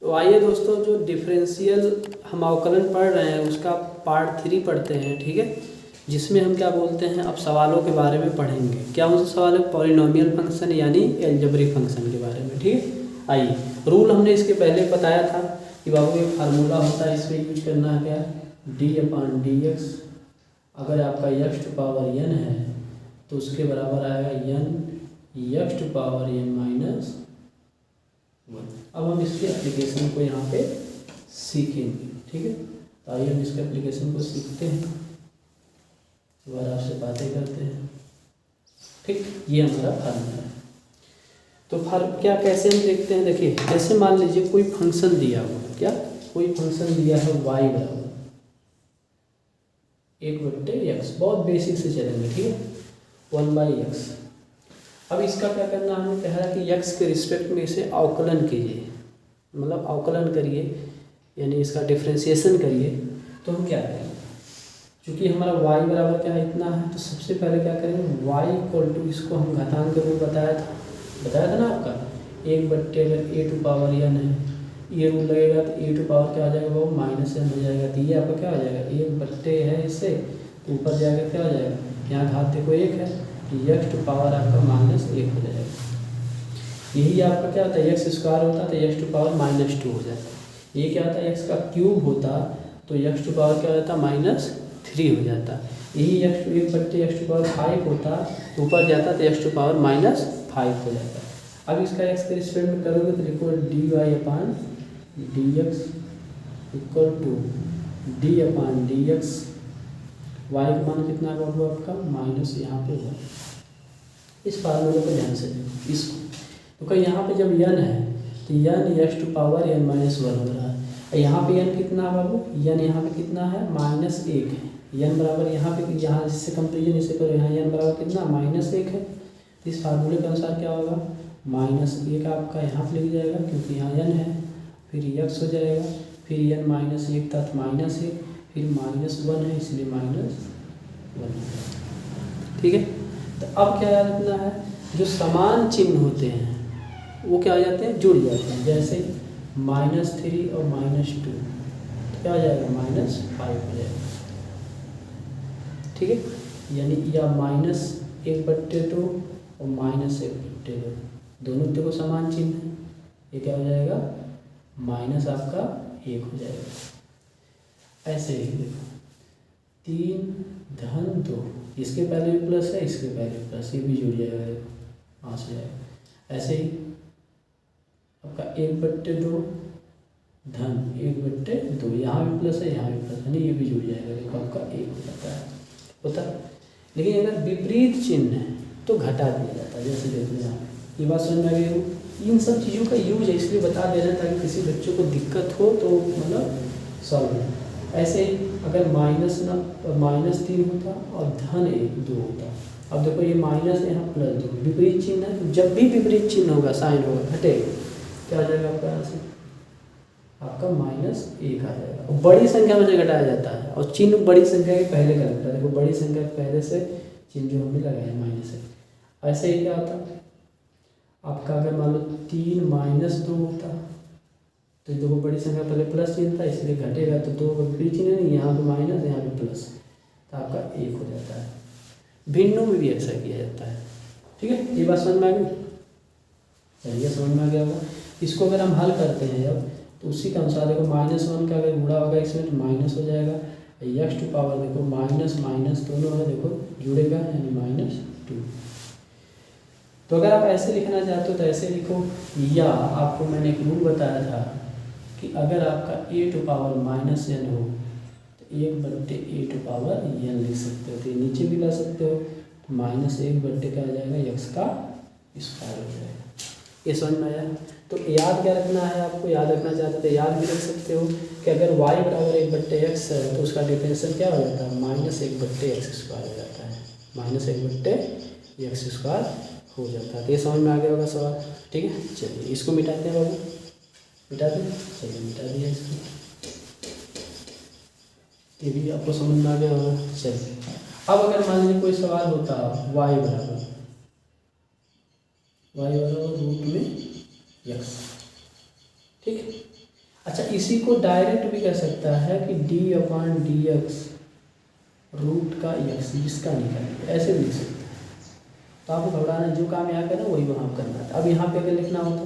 तो आइए दोस्तों, जो डिफरेंशियल हम अवकलन पढ़ रहे हैं उसका पार्ट 3 पढ़ते हैं, ठीक है। जिसमें हम क्या बोलते हैं, अब सवालों के बारे में पढ़ेंगे। क्या उनसे सवाल है? पॉलिनोमियल फंक्शन यानी एल्जेब्रिक फंक्शन के बारे में, ठीक है। आइए, रूल हमने इसके पहले बताया था कि बाबू एक फार्मूला होता है, इसमें यूज करना है क्या, d/dx। अगर आपका x टू पावर n है तो उसके बराबर आएगा n x to power n minus 1। अब हम इसके एप्लीकेशन को यहाँ पे सीखेंगे, ठीक है। तो आइए हम इसके एप्लीकेशन को सीखते हैं, एक बार आपसे बातें करते हैं, ठीक। ये हमारा फार्मूला है। तो क्या कैसे हम देखते हैं, देखिए जैसे मान लीजिए कोई फंक्शन दिया हुआ है, क्या कोई फंक्शन दिया है y बराबर 1/x, बहुत बेसिक से चलेंगे, ठीक है। 1/x। अब इसका क्या करना, हमने कहा कि x के रिस्पेक्ट में इसे अवकलन कीजिए, मतलब अवकलन करिए यानी इसका डिफ्रेंशिएशन करिए। तो हम क्या करेंगे, चूँकि हमारा y बराबर क्या है, इतना है, तो सबसे पहले क्या करेंगे, y इक्वल टू, इसको हम घातांक के रूप बताया था ना आपका, 1/, अगर a टू पावर n है, ये रूल लगेगा तो a टू पावर क्या आ जाएगा, वो -n हो जाएगा। तो ये आपका क्या हो जाएगा, 1/, है इससे तो ऊपर जाएगा क्या हो जाएगा, यहाँ घात देखो 1 है, x टू पावर आपका -1 हो जाएगा। यही आपका क्या होता है, x² होता तो x टू पावर -2 हो जाता। ये क्या होता है, x का क्यूब होता तो x टू पावर क्या हो जाता, -3 हो जाता। यही 1/x टू पावर 5 होता तो ऊपर जाता तो x टू पावर -5 हो जाता। अब इसका x के रिस्पेक्ट में करोगे तो लिखो dy/dx equal to d/dx। y का मान कितना होगा आपका, माइनस यहाँ पे है। इस फार्मूले को ध्यान से देखो, इसको तो कहीं यहाँ पे जब n है तो n x to power n minus 1 हो रहा है। यहाँ पे n कितना है बाबू, n यहाँ पे कितना है, -1 है। n बराबर यहाँ पे, यहाँ जिससे कंपेरिजन इसे करो, यहाँ n बराबर कितना, -1 है। तो इस फार्मूले के अनुसार क्या होगा, -1 आपका यहाँ पे लिख जाएगा क्योंकि यहाँ n है, फिर x हो जाएगा, फिर n -1 था तो -1, फिर -1 है इसलिए -1, ठीक है। तो अब क्या याद रखना है, जो समान चिन्ह होते हैं वो क्या हो जाते हैं, जुड़ जाते हैं। जैसे -3 और -2 क्या हो जाएगा, -5 हो जाएगा, ठीक है। यानी या -1/2 और -1/2 दोनों देखो समान चिन्ह है, ये क्या हो जाएगा, माइनस आपका 1 हो जाएगा। ऐसे ही देखो 3-2, इसके पहले भी प्लस है, इसके पहले भी प्लस, ये भी जुड़ जाएगा, देखो यहाँ से जाएगा। ऐसे ही आपका 1/2 धन 1/2, यहाँ भी प्लस है, यहाँ भी प्लस है, ये भी जुड़ जाएगा, देखो आपका 1 हो जाता है, होता। लेकिन अगर विपरीत चिन्ह है तो घटा दिया जाता है। जैसे देखो यहाँ ये बात समझ में आ गई। इन सब चीज़ों का यूज है, इसलिए बता दे रहे हैं ताकि किसी बच्चों को दिक्कत हो तो मतलब सॉल्व हो। ऐसे ही अगर -3 होता और -2 होता, अब देखो ये माइनस यहाँ +2, विपरीत चिन्ह है, तो जब भी विपरीत चिन्ह होगा, साइन होगा, घटेगा, क्या आ जाएगा आपका यहाँ से, आपका -1 आ जाएगा। और बड़ी संख्या में से घटाया जाता है, और चिन्ह बड़ी संख्या के पहले का लगता है। देखो बड़ी संख्या के पहले से चिन्ह जो हमने लगाया -1। ऐसे ही क्या होता आपका, अगर मान लो 3 - 2 होता तो देखो बड़ी संख्या पहले प्लस चिन्ह था इसलिए घटेगा, तो 2 विपरीत चिन्ह नहीं, यहाँ पे माइनस यहाँ पे प्लस, तो आपका 1 हो जाता है। भिन्नों में भी ऐसा किया जाता है, ठीक है। ये बात समझ में आ गई, चलिए समझ में आ गया होगा। इसको अगर हम हल करते हैं अब तो उसी के अनुसार देखो -1 का अगर गुणा होगा इसमें तो माइनस हो जाएगा, x टू पावर देखो माइनस दोनों है, देखो जुड़ेगा यानी -2। तो अगर आप ऐसे लिखना चाहते हो तो ऐसे लिखो, या आपको मैंने एक रूल बताया था कि अगर आपका a टू पावर -n हो तो 1/a टू पावर n लिख सकते हो। तो ये नीचे भी ला सकते हो, तो -1/, क्या आ जाएगा, x का स्क्वायर हो जाएगा। ये समझ में आया। तो याद क्या रखना है, आपको याद रखना चाहते तो याद भी रख सकते हो कि अगर y बराबर 1/x है तो उसका डिफरेंशियल क्या हो जाता है, -1/x² हो जाता है, -1/x² हो जाता है। तो ये समझ में आ गया होगा सवाल, ठीक है। चलिए इसको मिटाते हैं बाबू, मिटा दें, चलिए मिटा दिया इसको, ये भी आपको समझ में आ गया होगा। चलिए अब अगर मान लीजिए कोई सवाल होता y बराबर रूट में x, ठीक है। अच्छा, इसी को डायरेक्ट भी कह सकता है कि d/dx रूट का x जिसका निकालिए, ऐसे भी लिख सकते हैं। तो आपको घबराना, जो काम यहाँ करना वही वहाँ करना था। अब यहाँ पे अगर लिखना होता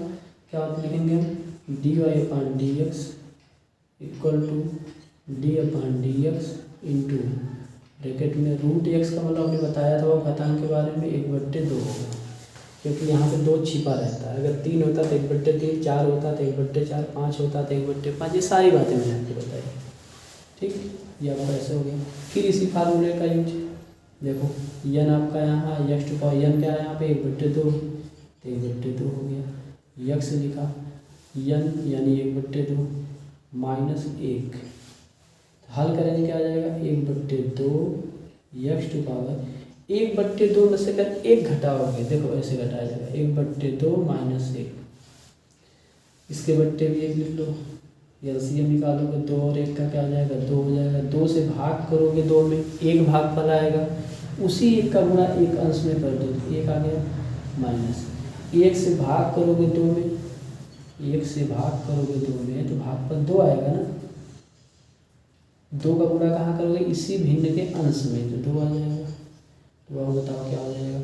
क्या होता, लिखेंगे हम dy/dx equal to d/dx into bracket में रूट x का मतलब हमने बताया था वो घातांक के बारे में 1/2 होगा, क्योंकि यहाँ पे 2 छिपा रहता है। अगर 3 होता तो 1/3, 4 होता तो 1/4, 5 होता तो 1/5, ये सारी बातें मैंने आपको बताई। ठीक, ये आपका ऐसे हो गया। फिर इसी फार्मूले का यूज देखो, n आपका यहाँ x टू पावर n क्या है यहाँ पे 1/2, तो 1/2 हो गया। x लिखा n यानी 1/2 माइनस 1, हल करेंगे क्या आ जाएगा 1/2 x टू पावर 1/2 में से अगर 1 घटाओगे, देखो ऐसे घटाया जाएगा 1/2 माइनस 1, इसके बट्टे भी 1 लिख लो, एलसीएम निकालोगे 2 और 1 का क्या आ जाएगा 2 हो जाएगा। 2 से भाग करोगे 2 में 1 भागफल आएगा, उसी 1 का गुणा 1 अंश में कर दो तो 1 आ गया, माइनस 1 से भाग करोगे 2 में, 1 से भाग करोगे 2 में तो भागफल 2 आएगा ना, 2 का गुणा कहाँ करोगे इसी भिन्न के अंश में, तो 2 आ जाएगा। तो अब बताओ क्या हो जाएगा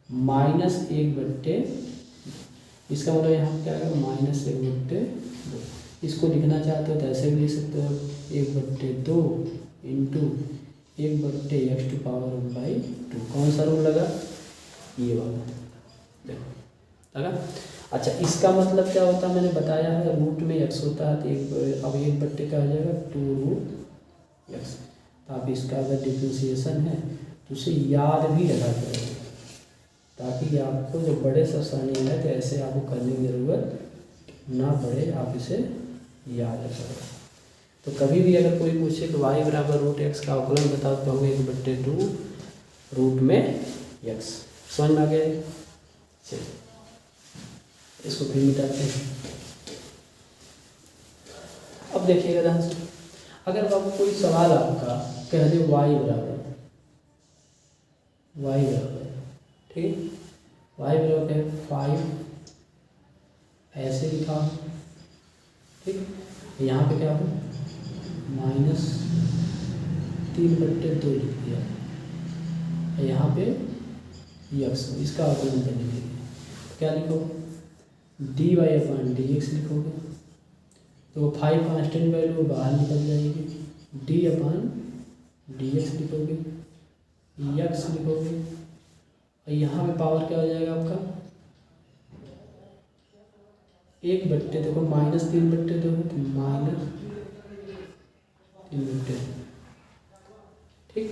-1/2, इसका मतलब यहाँ क्या आएगा -1/2। इसको लिखना चाहते हो तो ऐसे भी लिख सकते हो 1/2 इंटू 1/x टू पावर 1/2। कौन सा रूल लगा, ये वाला, देखो लगा। अच्छा, इसका मतलब क्या होता है मैंने बताया है, रूट में x होता है तो अब 1/2 क्या हो जाएगा 2√x। तो आप इसका अगर डिफ्रेंशिएशन है तो उसे याद भी रखा करें, ताकि आपको जो बड़े सरसानी है तो ऐसे आपको करने की ज़रूरत ना पड़े, आप इसे याद रखें। तो कभी भी अगर कोई पूछे कि y=√x का अवकलन बताओ तो कहोगे 1/2 रूट में x। समझ में आ गया? चलिए इसको फिर मिटाते हैं। अब देखिएगा ध्यान से, अगर बाबू कोई सवाल आपका कह दे y बराबर, ठीक है, y बराबर 5 ऐसे लिखा, ठीक, यहाँ पे क्या हो -3/2 लिख दिया, यहाँ पे x, इसका अवकलन करने के लिए क्या लिखो dy/dx लिखोगे, तो 5 कांस्टेंट वैल्यू बाहर निकल जाएगी, d/dx लिखोगे, x लिखोगे, और यहाँ पे पावर क्या हो जाएगा आपका 1/2, देखो -3/2 है तो -3/2। ठीक,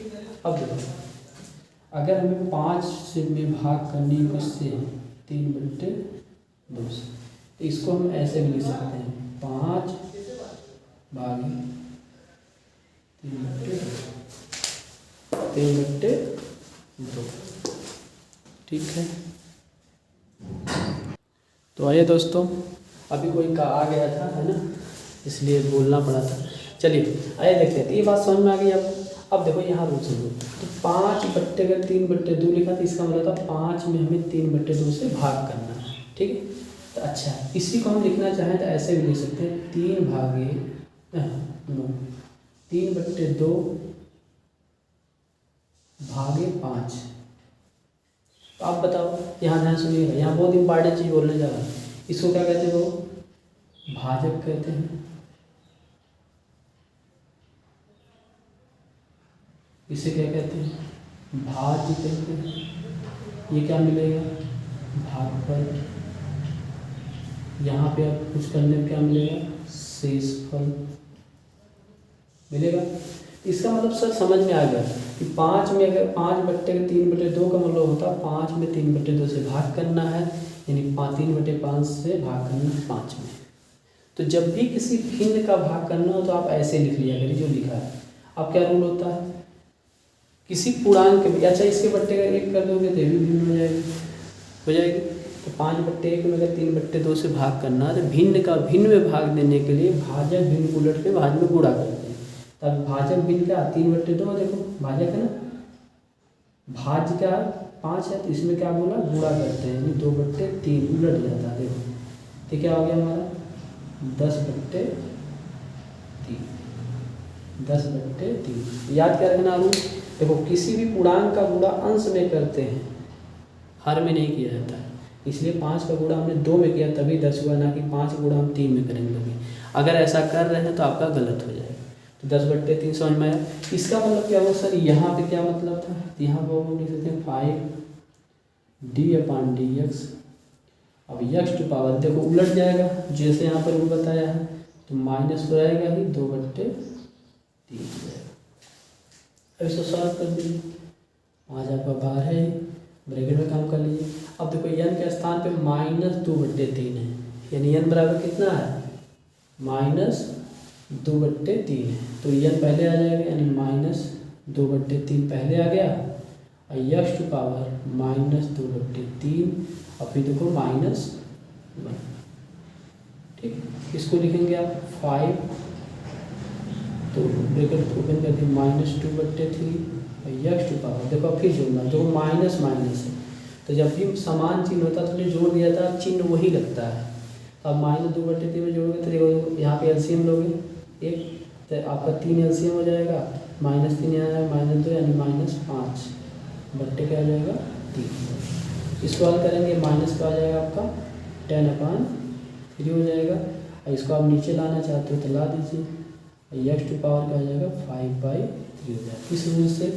अब देखो अगर हमें 5 से में भाग करनी है इससे 3/2 से, तो इसको हम ऐसे भी लिख सकते हैं 5 भागे 3/2। ठीक है, तो आइए दोस्तों, अभी कोई का आ गया था है ना, इसलिए बोलना पड़ा था। चलिए आइए देखते हैं, तो ये बात समझ में आ गई आपको। अब देखो यहाँ रूल समझो, तो 5/2 अगर 3/2 लिखा तो इसका मतलब था 5 में हमें 3/2 से भाग करना है। ठीक है, तो अच्छा इसी को हम लिखना चाहें तो ऐसे भी लिख सकते हैं 3/2 भागे 5। तो आप बताओ, यहाँ ध्यान सुनिएगा, यहाँ बहुत इंपॉर्टेंट चीज़ बोलने जा रहा है। इसको क्या कहते हैं, वो भाजक कहते हैं, इसे क्या कहते हैं भाज्य कहते हैं। ये क्या मिलेगा भागफल, यहाँ पे आप कुछ करने में क्या मिलेगा शेषफल मिलेगा। इसका मतलब सर समझ में आ गया कि 5 में अगर 5/3/2 का मतलब होता है 5 में 3/2 से भाग करना है, यानी 3/5 से भाग करना है 5 में। तो जब भी किसी भिन्न का भाग करना हो तो आप ऐसे लिख लिया करिए जो लिखा है। अब क्या रूल होता है, किसी पूर्णांक में, अच्छा इसके बट्टे का 1 कर दोगे तो भी भिन्न हो जाएगी। तो 5/1 में अगर 3/2 से भाग करना है तो भिन्न का भिन्न में भाग देने के लिए भाजक भिन्न उलट के भाज में गुणा करते हैं। तब भाजक भिन्न क्या 3/2, देखो भाजक है ना, भाज्य क्या 5 है, तो इसमें क्या बोला गुणा करते हैं, यानी 2/3 उलट जाता है। देखो तो क्या हो गया हमारा 10/3। 10/3। याद क्या रखना रूल, देखो किसी भी पूर्णांक का गुणा अंश में करते हैं, हर में नहीं किया जाता है, इसलिए 5 का गुणा हमने 2 में किया तभी 10 हुआ, ना कि 5 गुणा हम 3 में करेंगे तभी। अगर ऐसा कर रहे हैं तो आपका गलत हो जाएगा। तो 10/3 समझ में आया। इसका मतलब क्या हुआ सर, यहाँ पे क्या मतलब था, तो यहाँ पर हम लिख सकते हैं 5d/dx। अब x टू पावर देखो उलट जाएगा, जैसे यहाँ पर रूल बताया है, तो माइनस तो रहेगा ही, 2/3 जाएगा। अब इसको सॉल्व कर दीजिए, 5 आपका बाहर है, ब्रैकेट में काम कर लीजिए। अब देखो n के स्थान पे -2/3 है, यानी n बराबर कितना है, -2/3 है, तो n पहले आ जाएगा, यानी -2/3 पहले आ गया, और x टू पावर -2/3, और फिर देखो -1। ठीक, इसको लिखेंगे आप 5, तो ब्रैकेट ओपन करके -2/3 और x टू पावर, देखो फिर जोड़ना, जो माइनस माइनस है, तो जब भी समान चिन्ह होता है तो जोड़ दिया था, चिन्ह वही लगता है। अब -2/3 में जोड़ोगे तो देखो यहाँ पे एलसीएम लोगे एक, तो आपका 3 एलसीएम हो जाएगा, -3 यहाँ है, -2 यानी -5 बट्टे क्या आ जाएगा 3। इसको हल करेंगे, माइनस का आ जाएगा आपका 10/3 हो जाएगा, और इसको आप नीचे लाना चाहते हो तो ला दीजिए, और x टू पावर का आ जाएगा 5/3 हो जाएगा। इस रूल से,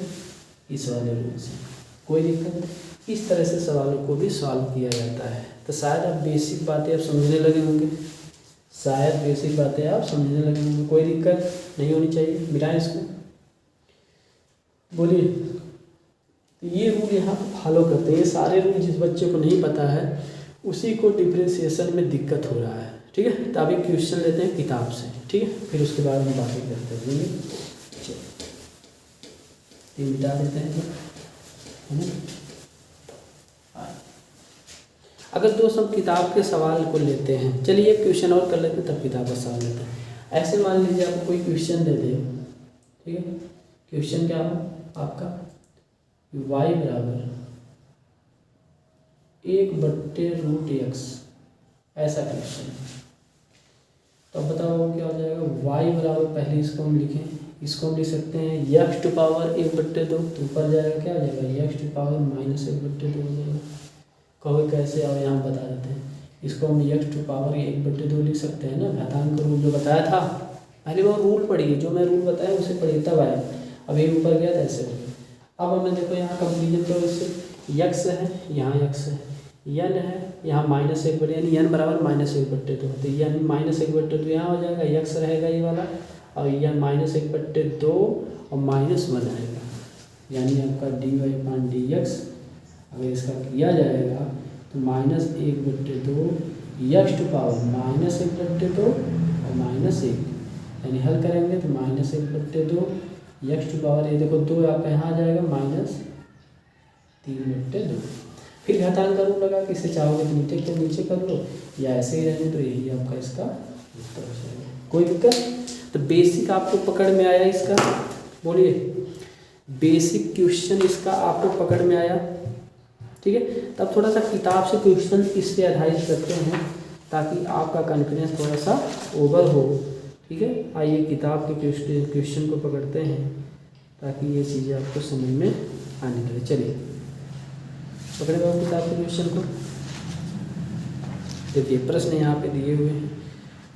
इस वाले रूल से कोई दिक्कत। इस तरह से सवालों को भी सॉल्व किया जाता है। तो शायद आप बेसिक बातें आप समझने लगे होंगे, शायद बेसिक बातें आप समझने लगे होंगे, कोई दिक्कत नहीं होनी चाहिए। मिटाएं इसको, बोलिए। तो ये रूल यहाँ फॉलो करते हैं, ये सारे रूल जिस बच्चे को नहीं पता है उसी को डिफ्रेंशिएशन में दिक्कत हो रहा है। ठीक है, तो अभी क्वेश्चन लेते हैं किताब से, ठीक है, फिर उसके बाद हम बातें करते हैं। ये मिटा देते हैं, है ना। अगर दोस्त हम किताब के सवाल को लेते हैं, चलिए एक क्वेश्चन और कर लेते हैं तब किताब का सवाल लेते हैं। ऐसे मान लीजिए आपको कोई क्वेश्चन दे दे, ठीक है, क्वेश्चन क्या हो आपका, y बराबर 1/√x, ऐसा क्वेश्चन। तो अब बताओ क्या हो जाएगा, y बराबर, पहले इसको हम लिखें, इसको हम लिख सकते हैं x टू पावर 1/2, तो ऊपर जाएगा क्या आ जाएगा, x टू पावर -1/2 हो जाएगा। कहोगे कैसे, और यहाँ बता देते हैं, इसको हम x टू पावर 1/2 लिख सकते हैं ना, घातांक रूल जो बताया था, पहले वो रूल पढ़िए, जो मैं रूल बताया उसे पढ़िए तब आया। अब ये ऊपर गया तो ऐसे हो गया। अब हमें देखो यहाँ कंपेरिजन करो, इससे x है, यहाँ x है, n है, यहाँ -1/2, यानी n बराबर -1/2, तो यानी -1/2 यहाँ हो जाएगा, x रहेगा ये वाला, और यह -1/2 और -1 आएगा, यानी आपका dy/dx अगर इसका किया जाएगा तो -1/2 x टू पावर -1/2 और -1, यानी हल करेंगे तो -1/2 x टू पावर, ये देखो 2 आपका यहाँ आ जाएगा, -3/2। फिर घातांक का रूल लगा कि इसे चाहोगे तो नीचे के नीचे कर लो, या ऐसे ही रहने, तो यही आपका इसका उत्तर हो जाएगा। कोई दिक्कत। तो बेसिक आपको पकड़ में आया इसका, बोलिए, बेसिक क्वेश्चन इसका आपको पकड़ में आया, ठीक है। तब थोड़ा सा किताब से क्वेश्चन इस पे आधारित करते हैं ताकि आपका कॉन्फिडेंस थोड़ा सा ओवर हो, ठीक है। आइए किताब के क्वेश्चन को पकड़ते हैं ताकि ये चीज़ें आपको समझ में आने लगे। चलिए पकड़े बाबू किताब के क्वेश्चन को, देखिए प्रश्न यहाँ पे दिए हुए हैं,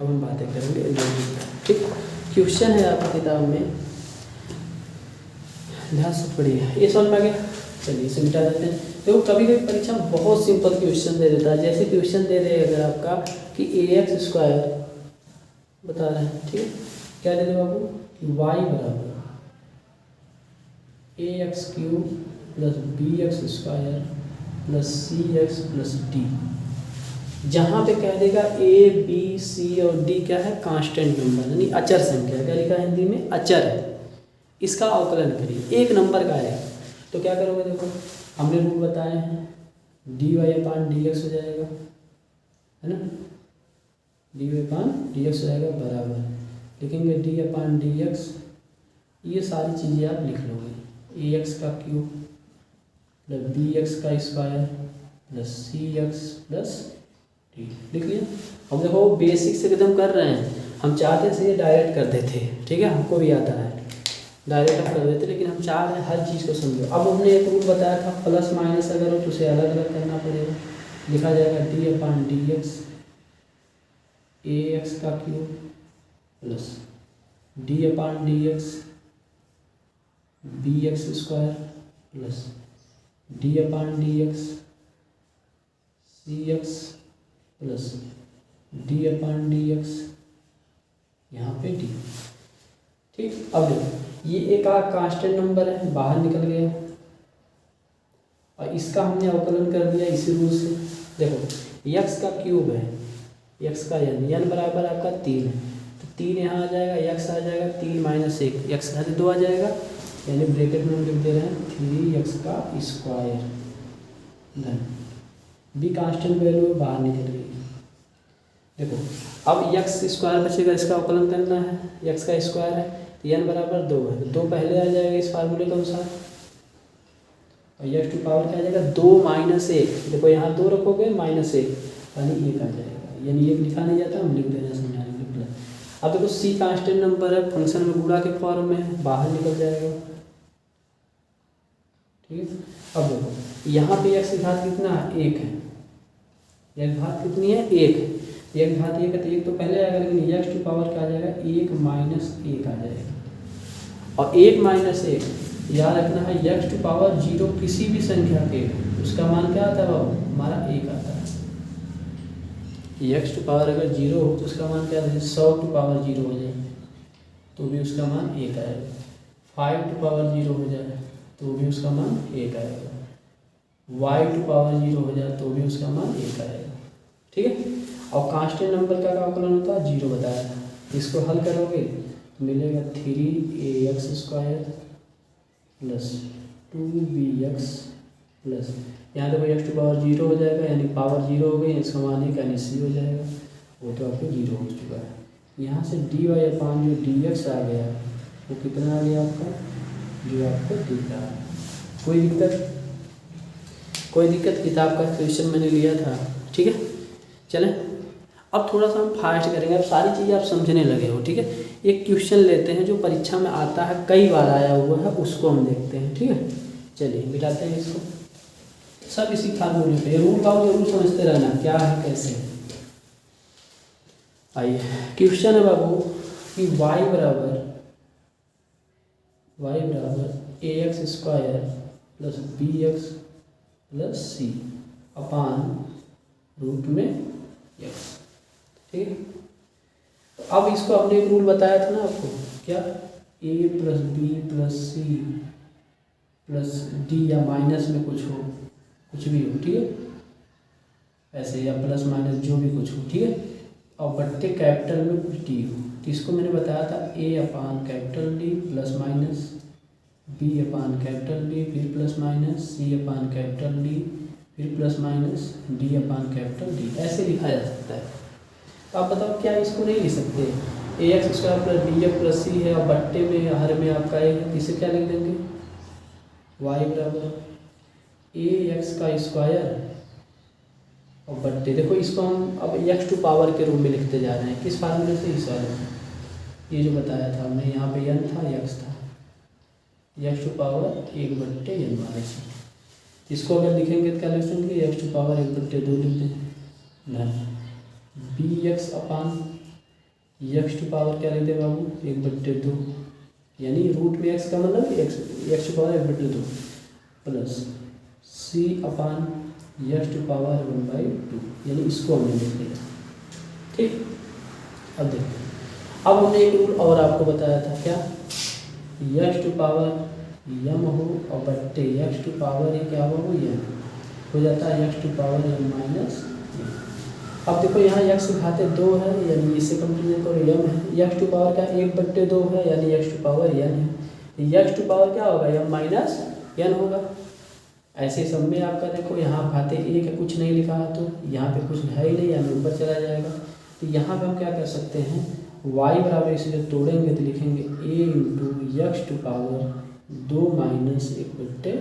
अब हम बातें करेंगे। ठीक, क्वेश्चन है आपकी किताब में, ध्यान से पढ़िए। ये समझ में आ गया, चलिए इसे मिटा देते हैं। देखो कभी कभी परीक्षा में बहुत सिंपल क्वेश्चन दे देता है, जैसे क्वेश्चन दे रहे अगर आपका कि ax² बता रहे हैं, ठीक है, क्या दे दे बाबू कि y बराबर ax³ + bx² + cx + d। जहाँ पे कह देगा a b c और d क्या है, कांस्टेंट नंबर, यानी अचर संख्या, क्या लिखा है हिंदी में, अचर है, इसका अवकलन करिए, 1 नंबर का है। तो क्या करोगे, देखो हमने रूल बताए हैं, dy/dx हो जाएगा, है ना, dy/dx हो जाएगा बराबर, लिखेंगे d/dx, ये सारी चीज़ें आप लिख लोगे, ax³ + bx² + cx + d लिख लिया। हम देखो बेसिक से एकदम कर रहे हैं, हम चाहते थे ये डायरेक्ट कर देते, ठीक है, हमको भी आता है डायरेक्ट हम कर देते, लेकिन हम चाह रहे हैं हर चीज़ को समझो। अब हमने एक रूल बताया था प्लस माइनस अगर हो तो उसे अलग अलग करना पड़ेगा। लिखा जाएगा d/dx ax का cube plus d/dx bx square plus d/dx cx plus d/dx यहाँ पे d। ठीक, अब देखो ये एक कांस्टेंट नंबर है, बाहर निकल गया और इसका हमने अवकलन कर दिया इसी रूल से। देखो x का क्यूब है, x का n बराबर आपका 3 है, तो 3 यहाँ आ जाएगा, x आ जाएगा 3 माइनस 1, x का 2 आ जाएगा, यानी ब्रैकेट में हम लिख दे रहे हैं 3x का स्क्वायर धन बी कांस्टेंट वैल्यू बाहर निकल गई। देखो अब x स्क्वायर बचेगा, इसका अवकलन करना है, x का स्क्वायर है तो n बराबर 2 है, तो 2 पहले आ जाएगा इस फार्मूले के अनुसार और x टू पावर क्या आ जाएगा 2 माइनस 1। देखो यहाँ 2 रखोगे माइनस 1 यानी 1 आ जाएगा, यानी 1 लिखा नहीं जाता, हम लिख दे रहे हैं समझाने के लिए प्लस। अब देखो c कांस्टेंट नंबर है, फंक्शन में गुणा के फॉर्म में बाहर निकल जाएगा। ठीक है, अब देखो यहाँ पे x की घात कितना है 1 है, x घात कितनी है 1 है, एक घात 1 है तो 1 तो पहले आएगा, लेकिन x टू पावर क्या आ जाएगा 1 माइनस 1 आ जाएगा। और 1 माइनस 1 याद रखना है, x टू पावर 0 किसी भी संख्या के उसका मान क्या आता है बाबू, हमारा 1 आता है। x टू पावर अगर 0 हो तो उसका मान क्या आता है, 100 टू पावर 0 हो जाए तो भी उसका मान 1 आएगा, 5 टू पावर 0 हो जाए तो भी उसका मान 1 आएगा, y टू पावर 0 हो जाए तो भी उसका मान 1 आएगा। ठीक है, और कांस्टेंट नंबर का अवकलन होता है 0 बताया था, इसको हल करोगे तो मिलेगा 3ax square plus 2bx plus यहाँ देखो x टू पावर 0 हो जाएगा, यानी पावर 0 हो गई, इसका मान 1 यानी c हो जाएगा, वो तो आपको 0 हो चुका है। यहाँ से dy/अपान जो dx आ गया वो कितना आ गया आपका, जो आपको दिख रहा है। कोई दिक्कत किताब का क्वेश्चन मैंने लिया था। ठीक है, चलें अब थोड़ा सा हम फास्ट करेंगे, अब सारी चीज़ें आप समझने लगे हो। ठीक है, एक क्वेश्चन लेते हैं जो परीक्षा में आता है, कई बार आया हुआ है, उसको हम देखते हैं। ठीक है, चलिए मिटाते हैं इसको, सब इसी फार्मूले पे, रूल का जरूर समझते रहना क्या है कैसे। आइए क्वेश्चन है बाबू कि y बराबर ax square plus bx plus c upon root में x। ठीक है, तो अब इसको हमने एक रूल बताया था ना आपको, क्या a plus b plus c plus d, या माइनस में कुछ हो, कुछ भी हो। ठीक है, ऐसे या प्लस माइनस जो भी कुछ हो। ठीक है, और बट्टे कैपिटल में कुछ डी हो, तो इसको मैंने बताया था a/D प्लस माइनस b/D फिर प्लस माइनस c/D फिर प्लस माइनस d/D, ऐसे लिखा जा सकता है। तो आप बताओ क्या इसको नहीं लिख सकते, ax square plus bx plus c है और बट्टे में हर में आपका a है, इसे क्या लिख देंगे y बराबर ax का स्क्वायर और बट्टे, देखो इसको हम अब x टू पावर के रूप में लिखते जा रहे हैं, किस फार्मूले से, इस वाले में, ये जो बताया था हमने, यहाँ पे n था x था, x टू पावर 1/n वाले से। इसको अगर लिखेंगे तो क्या लिख देंगे, x टू पावर 1/2 लिख देंगे, bx upon x to power क्या लिख दे बाबू 1/2, यानी रूट में x का मतलब x to power 1/2 plus c upon x to power 1/2, यानी इसको हमने लिख लिया। ठीक, अब देखते हैं, अब हमने एक रूल और आपको बताया था, क्या x टू पावर m हो और बट्टे x टू पावर ही क्या हो m हो जाता है x to power m minus. अब देखो यहाँ x घाते 2 है, यानी इससे कंपेरिजन करो m है, x टू पावर क्या 1/2 है, यानी x टू पावर n है, x टू पावर क्या होगा m माइनस n होगा। ऐसे सब में आपका देखो यहाँ घाते 1 है, कुछ नहीं लिखा है तो यहाँ पे कुछ है ही नहीं, यानी ऊपर चला जाएगा। तो यहाँ पे हम क्या कर सकते हैं, y बराबर इसलिए तोड़ेंगे तो लिखेंगे a into x to power 2 minus 1/2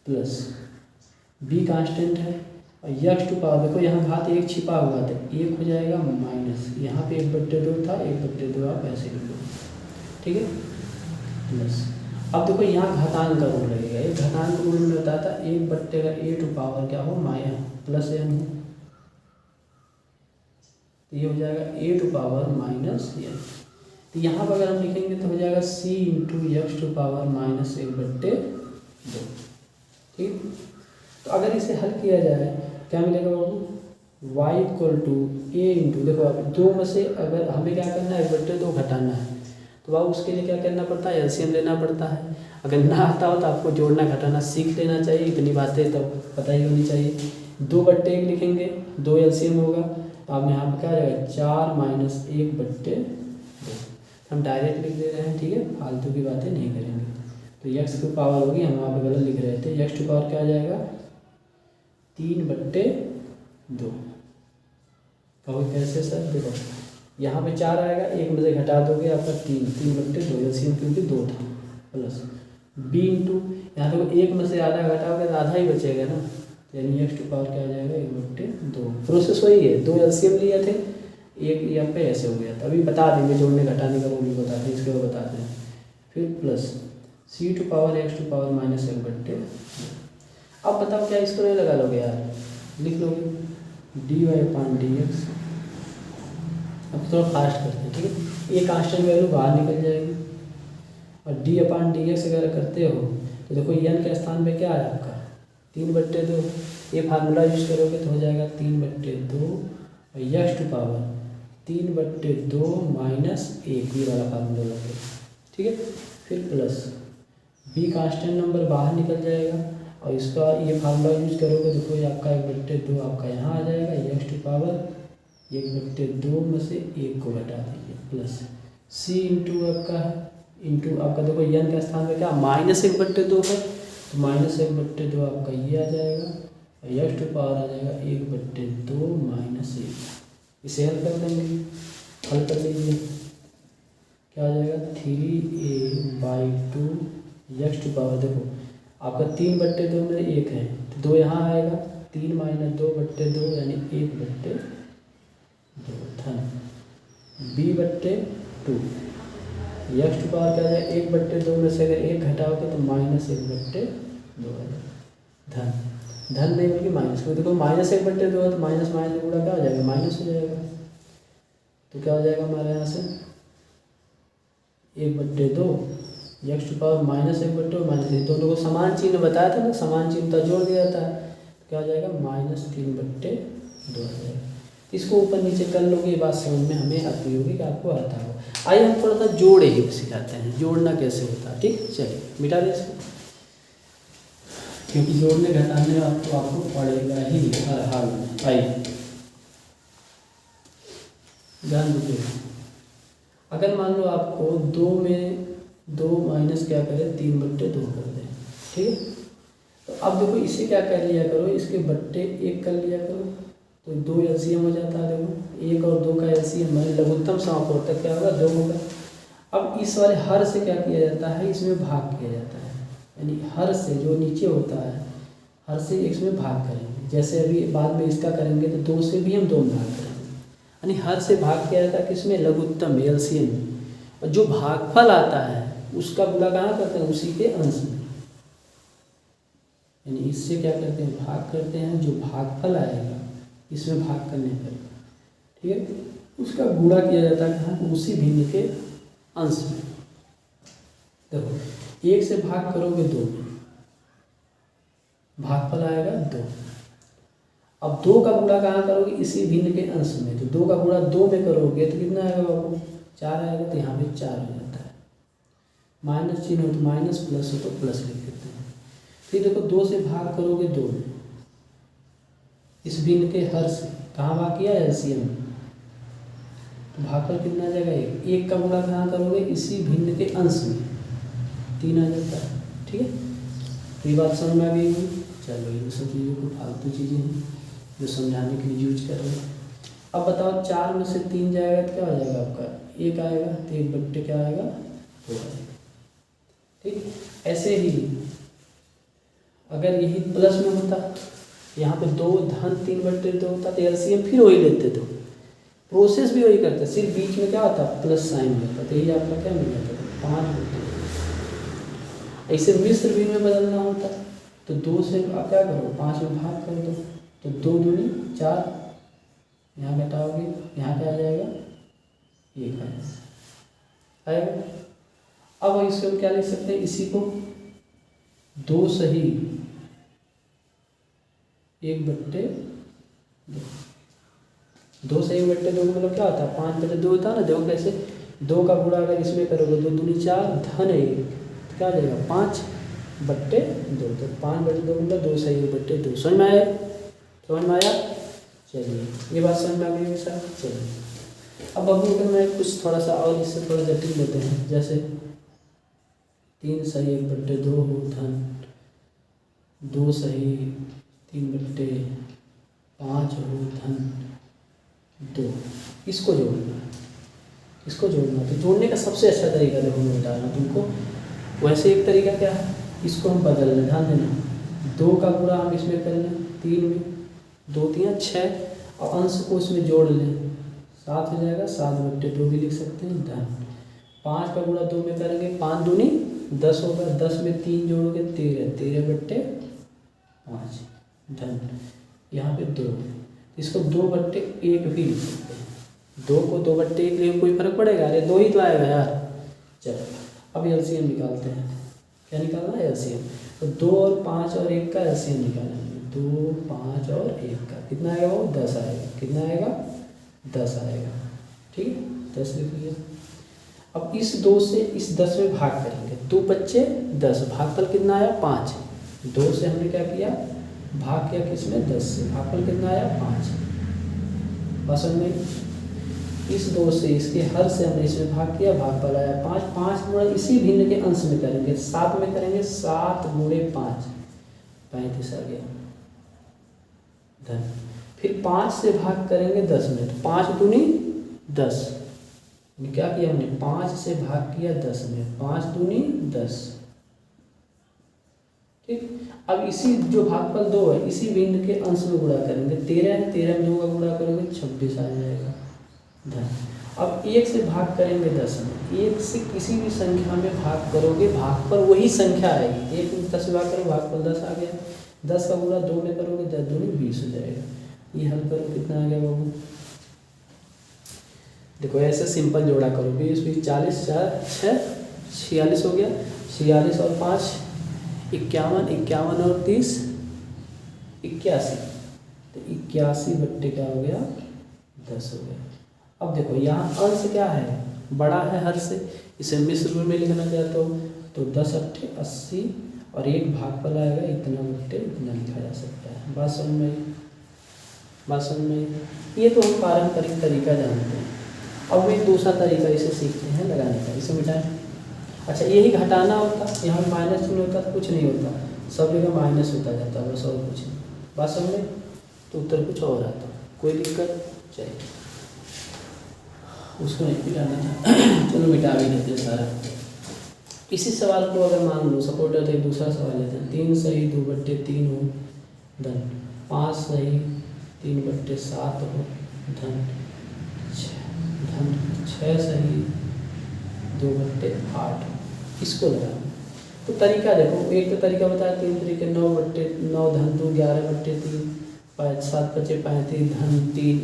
plus b constant है और यक्स टू पावर देखो यहाँ घात एक छिपा हुआ था, एक हो जाएगा माइनस, यहाँ पे 1/2 था, 1/2 आप ऐसे लिख लो, ठीक है, प्लस। अब देखो यहाँ घातांक का रूल लगेगा, एक घातांक रूल में बताया था 1/a टू पावर क्या हो प्लस n हो, तो ये हो जाएगा a to power minus n। तो यहाँ पर अगर हम लिखेंगे तो हो जाएगा c into x to power -1/2, ठीक। तो अगर इसे हल किया जाए क्या मिलेगा बाबू, y equal to a into, देखो अब दो में से अगर हमें क्या करना है 1/2 घटाना है, तो बाबू उसके लिए क्या करना पड़ता है, एलसीएम लेना पड़ता है। अगर ना आता हो तो आपको जोड़ना घटाना सीख लेना चाहिए, इतनी बातें तो पता ही होनी चाहिए। 2/1 लिखेंगे, 2 एलसीएम होगा, तो आप यहाँ पर क्या आ जाएगा 4 - 1/2, हम डायरेक्ट लिख दे रहे हैं, ठीक है, फालतू की बातें नहीं करेंगे। तो यक्स की पावर होगी, हम वहाँ पे गलत लिख रहे थे, यक्स की पावर क्या आ जाएगा 3/2। कहो कैसे सर, देखो यहाँ पे 4 आएगा, एक में से घटा दोगे आपका 3/2 एलसीएम क्योंकि 2 था, प्लस b इंटू यहाँ देखो एक में से आधा घटाओगे तो आधा ही बचेगा ना, यानी यक्स टू पावर क्या आ जाएगा 1/2। प्रोसेस वही है, 2 एलसीएम लिए थे, एक यहाँ पे ऐसे हो गया था, अभी बता देंगे जोड़ने घटाने का वो भी बताते हैं, इसके बाद बताते हैं। फिर plus c to power x to power -1/2। अब बताओ क्या इसको नहीं लगा लोगे यार, लिख लोगे dy/dx। अब थोड़ा फास्ट करते हैं, ठीक है, ये कांस्टेंट वैल्यू बाहर निकल जाएगी, और d/dx अगर करते हो तो देखो n के स्थान पे क्या है आपका 3/2, ये फार्मूला यूज करोगे तो हो जाएगा 3/2 और यक्स टू पावर 3/2 - 1, ये वाला फार्मूला लगे, ठीक है। फिर प्लस b कांस्टेंट नंबर बाहर निकल जाएगा, और इसका ये फार्मूला यूज करोगे देखो ये आपका 1/2 आपका यहाँ आ जाएगा, यक्स टू पावर 1/2 में से 1 को घटा दीजिए, प्लस c इंटू आपका है, इंटू आपका देखो n के स्थान पे क्या -1/2 है, तो -1/2 आपका ये आ जाएगा, और यक्स टू पावर आ जाएगा 1/2 - 1। इसे हल कर देंगे, हल कर लीजिए, क्या आ जाएगा 3a/2 यक्स टू पावर, देखो आपका 3/2 में 1 है तो 2 यहाँ आएगा, 3 - 2/2 यानी 1/2 धन b/2 यक्स टू पावर क्या आ जाएगा 1/2 में से अगर 1 घटाओगे तो -1/2 धन, धन नहीं बल्कि माइनस, क्योंकि देखो -1/2 है तो माइनस माइनस गुणा क्या हो जाएगा, माइनस हो जाएगा। तो क्या हो जाएगा हमारे यहाँ से 1/2 यक्स टू पावर -1/2 -1, दोनों को समान चिन्ह बताया था ना, समान चिन्ह का जोड़ दिया था, तो क्या हो जाएगा -3/2 आ जाएगा। इसको ऊपर नीचे कर लोगे, ये बात समझ में हमें आती होगी कि आपको आता हो। आइए हम थोड़ा सा जोड़े ही सिखाते हैं, जोड़ना कैसे होता है, ठीक, चलिए मिटा दें इसको, क्योंकि जोड़ने घटाने आपको पड़ेगा ही हर हाल में। आइए ध्यान दीजिए, अगर मान लो आपको 2 में 2 माइनस क्या करें 3/2 कर दें, ठीक है, तो अब देखो इसे क्या कर लिया करो, इसके बट्टे 1 कर लिया करो, तो 2 एलसीएम हो जाता है, देखो 1 और 2 का एलसीएम है लघुत्तम समापवर्तक क्या होगा 2 होगा। अब इस वाले हर से क्या किया जाता है, इसमें भाग किया जाता है, यानी हर से जो नीचे होता है हर से इसमें भाग करेंगे, जैसे अभी बाद में इसका करेंगे तो 2 से भी हम 2 में भाग करेंगे, यानी हर से भाग किया जाता है किसमें, लघुत्तम एलसीएम, और जो भागफल आता है उसका गुणा कहाँ करते हैं, उसी के अंश में, यानी इससे क्या करते हैं भाग करते हैं, जो भागफल आएगा इसमें भाग करने पर, ठीक है, उसका गुणा किया जाता है कहाँ, उसी भिन्न के अंश में। देखो 1 से भाग करोगे 2 में, भागफल आएगा 2, अब 2 का गुणा कहाँ करोगे, इसी भिन्न के अंश में, तो 2 का गुणा 2 में करोगे तो कितना आएगा बाबू 4 आएगा, तो यहाँ पे 4 हो जाता है, माइनस चिन्ह हो तो माइनस, प्लस हो तो प्लस लिख देते हैं। फिर देखो 2 से भाग करोगे 2 में, इस भिन्न के हर से कहाँ भाग किया एलसीएम, तो भागफल कितना आ जाएगा 1, 1 का गुणा कहाँ करोगे, इसी भिन्न के अंश में, 3 आ जाता है, ठीक है। तो ये बात समझ में आ गई होगी। चलो ये सब चीज़ों को फालतू चीज़ें हैं जो समझाने के लिए यूज कर रहे हैं। अब बताओ 4 में से 3 जाएगा तो क्या हो जाएगा आपका 1 आएगा, तो 1/2 क्या आएगा 2 आएगा, ठीक। ऐसे ही अगर यही प्लस में होता यहाँ पे 2 धन 3/2 होता तो एलसीएम फिर वही लेते थे, प्रोसेस भी वही करते, सिर्फ बीच में क्या होता प्लस साइन होता, तो यही आपका क्या मिल जाता था 5/2। ऐसे मिश्र भी में बदलना होता तो 2 से आप क्या करो 5 में भाग कर दो, तो 2 दूनी 4, यहाँ घटाओगे यहाँ क्या आ जाएगा 1 आएगा। अब इसको हम क्या लिख सकते हैं, इसी को 2 सही 1/2, 2 सही 1/2 मतलब क्या होता है 5/2 होता है ना। देखो कैसे 2 का गुणा अगर इसमें करोगे 2 दूनी 4 धन 1 तो क्या आ जाएगा 5/2, तो 5/2 मतलब 2 सही 1/2। समझ में आया, समझ में आया। चलिए ये बात समझ में आ गई मेरे साथ। चलिए अब अगर मैं कुछ थोड़ा सा और इससे थोड़ा जटिल लेते हैं, जैसे 3 सही 1/2 हो धन 2 सही 3/5 हो धन 2, इसको जोड़ना है, इसको जोड़ना। तो जोड़ने का सबसे अच्छा तरीका देखो मैं बता रहा हूँ तुमको। वैसे एक तरीका क्या है, इसको हम बदल लें, ध्यान देना 2 का गुणा हम इसमें कर लें 3 में, 2 3 6 और अंश को इसमें जोड़ लें 7 हो जाएगा, 7/2 भी लिख सकते हैं धन। 5 का गुणा 2 में करेंगे 5 दूनी 10 होगा, 10 में 3 जोड़ोगे 13, 13/5 धन, यहाँ पे 2, इसको 2/1 भी लिख सकते हैं। 2 को 2/1 लिए कोई फर्क पड़ेगा, अरे 2 ही तो आएगा यार। चलो अब एलसीएम निकालते हैं, क्या निकालना है एलसीएम, तो 2 और 5 और 1 का एलसीएम निकालेंगे। 2 5 और 1 का कितना आएगा, वो 10 आएगा। कितना आएगा 10 आएगा, ठीक है 10 लिख लिया। अब इस 2 से इस 10 में भाग करेंगे, 2 बच्चे 10, भागफल कितना आया 5। 2 से हमने क्या किया भाग किया किसमें 10 से, भागफल कितना आया 5। बस में इस 2 से इसके हर से हमने इसमें भाग किया, भागफल आया 5। 5 गुणा इसी भिन्न के अंश में करेंगे 7 में करेंगे, 7 गुणे 5 35 आ गया धन। फिर 5 से भाग करेंगे 10 में, तो 5 दूनी 10, क्या किया हमने 5 से भाग किया 10 में, 5 दूनी 10, ठीक। अब इसी जो भागफल 2 है इसी भिन्न के अंश में गुणा करेंगे, 13 है, 13 में 2 का गुणा करोगे 26 आ जाएगा धन। अब 1 से भाग करेंगे 10 में, 1 से किसी भी संख्या में भाग करोगे भागफल वही संख्या आएगी। 1 में 10 से भाग करो भागफल 10 आ गया, 10 का गुणा 2 में करोगे 10 दूनी 20 हो जाएगा। ये हल करो कितना आ गया बाबू, देखो ऐसे सिंपल जोड़ा करो, 20 20 40 4 6 46 हो गया, 46 और 5 51, 51 और 30 81, तो 81 क्या हो गया 10 हो गया। अब देखो यहाँ अंश क्या है बड़ा है हर से, इसे मिश्र रूप में लिखना चाहते हो तो 10 8 80 और 1 भागफल आएगा इतना बट्टे इतना लिखा जा सकता है। बात समझ में, बात समझ में। ये तो हम पारंपरिक तरीका जानते हैं। अब एक दूसरा तरीका इसे सीखते हैं लगाने का, इसे मिटाएं। अच्छा यही घटाना होता, यहाँ माइनस चिन्ह होता तो कुछ नहीं होता, सब जगह माइनस होता जाता बस और कुछ नहीं। बात समझ में, तो उत्तर कुछ और आता, कोई दिक्कत चाहिए उसको नहीं मिटाना था। चलो मिटा भी देते हैं सारा। इसी सवाल को अगर मान लो सपोर्ट है तो एक दूसरा सवाल लेते हैं, 3 सही 2/3 हो धन, 5 सही 3/7 हो धन, 6 सही 2/8, इसको लगाना। तो तरीका देखो, एक तो तरीका बताया 3 तरीके, 9/9 धन 2 11/3, 7 बचे 35 धन 3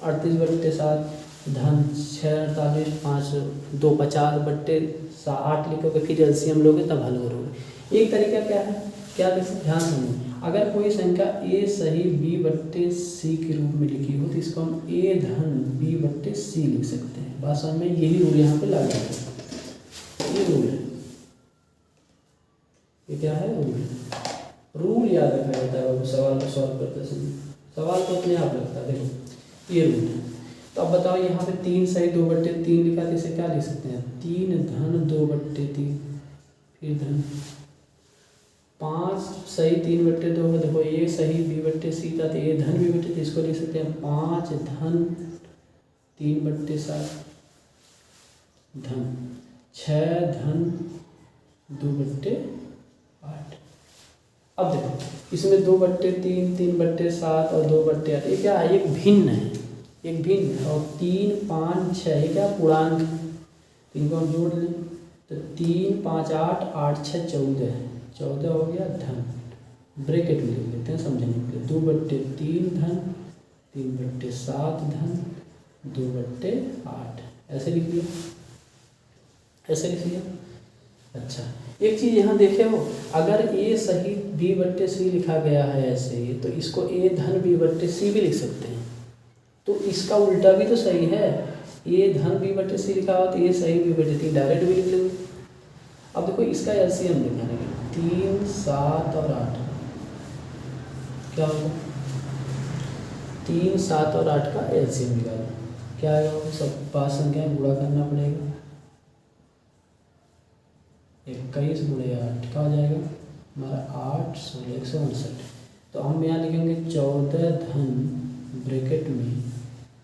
38/7 धन 6 48 5 2 50/8 लिखोगे, फिर एलसीएम लोगे तब हल करोगे। एक तरीका क्या है, क्या ध्यान सुनो, अगर कोई संख्या a सही b/c के रूप में लिखी हो तो इसको हम a धन b/c लिख सकते हैं। बात समझ में, यही रूल यहाँ पे लागू है, ये रूल है, ये क्या है रूल याद रखा जाता है सवाल को सॉल्व करते समय, सवाल तो अपने आप लगता है। देखो ये रूल है। तो अब बताओ यहाँ पे 3 सही 2/3 लिखा तो इसे क्या लिख सकते हैं 3 धन 2/3, फिर धन 5 सही 3/2 में, देखो a सही b/c था तो a धन b/3, इसको लिख सकते हैं 5 धन 3/7 धन 6 धन 2/8, अब देखो इसमें 2/3, 3/7 और 2/8, ये क्या है, एक भिन्न है, एक भिन्न है। और 3, 5, 6 ये क्या पूर्णांक, 3 को हम जोड़ लें तो 3, 5, 8, 8, 6, 14 है, 14 हो गया धन। ब्रैकेट में लिख लेते हैं समझने के लिए, 2/3 धन, 3/7 धन, 2/8 ऐसे लिख दिया, ऐसे लिख लिया। अच्छा एक चीज़ यहाँ देखे हो, अगर a सही b/c लिखा गया है ऐसे ही, तो इसको a धन b/c भी लिख सकते हैं। तो इसका उल्टा भी तो सही है, a धन b/c लिखा हो तो a सही b/3 डायरेक्ट भी लिख लेंगे। अब देखो इसका एलसीएम निकालेंगे, 3, 7 और 8 क्या होगा, 3, 7 और 8 का एलसीएम निकालो, क्या आएगा, सब 5 संख्या गुणा करना पड़ेगा, 21 × 8 क्या हो जाएगा हमारा 8, 16, 159। तो हम यहाँ लिखेंगे 14 धन ब्रैकेट में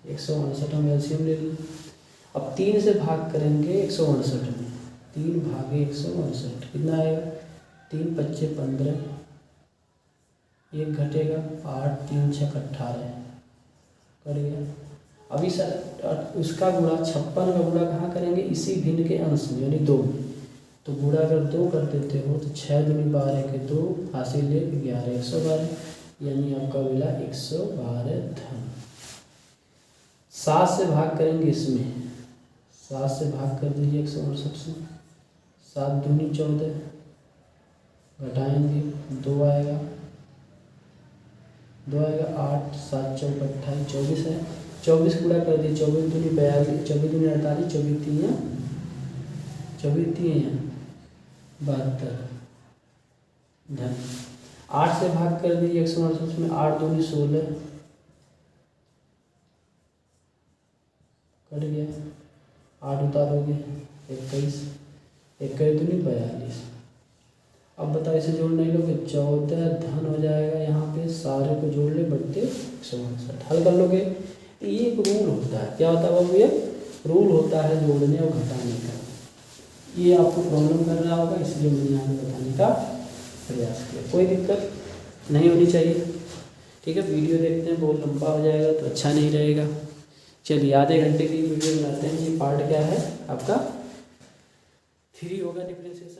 159, हम एलसीएम ले लें। अब 3 से भाग करेंगे 159 में, 3 भागे 159 कितना आएगा, 3, 25, 15, 1 घटेगा 8, 3, 6, 18 कर गया। अभी सर उसका गुणा 56 का गुणा कहाँ करेंगे, इसी भिन्न के अंश में यानी 2, तो गुणा अगर 2 कर देते हो तो 6 दूनी 12 के 2, हासिल 1, 11, 112, यानी आपका मिला 112 धन। 7 से भाग करेंगे इसमें, 7 से भाग कर दीजिए 159 से, 7 दूनी 14, घटाएंगे 2 आएगा, 8, 7, 14, 28, 24 है, 24 गुणा कर दिए, 24 दूनी 42, 24 दूनी 48, 24 3 72 धन। 8 से भाग कर दीजिए 168 में, 8 दूनी 16 कट गया, 8 उतारोगे 21, 21 दूनी 42। अब बताओ इसे जोड़ नहीं लोगे, 14 धन हो जाएगा, यहाँ पे सारे को जोड़ ले बट्टे 159, हल कर लोगे। ये एक रूल होता है, क्या होता है बाबू, ये रूल होता है जोड़ने और घटाने का। ये आपको प्रॉब्लम कर रहा होगा, इसलिए मैंने यहाँ पे बताने का प्रयास किया, कोई दिक्कत नहीं होनी चाहिए। ठीक है, वीडियो देखते हैं बहुत लंबा हो जाएगा तो अच्छा नहीं रहेगा। चलिए आधे घंटे की वीडियो बनाते हैं। ये पार्ट क्या है आपका 3 होगा डिफरेंशिएशन।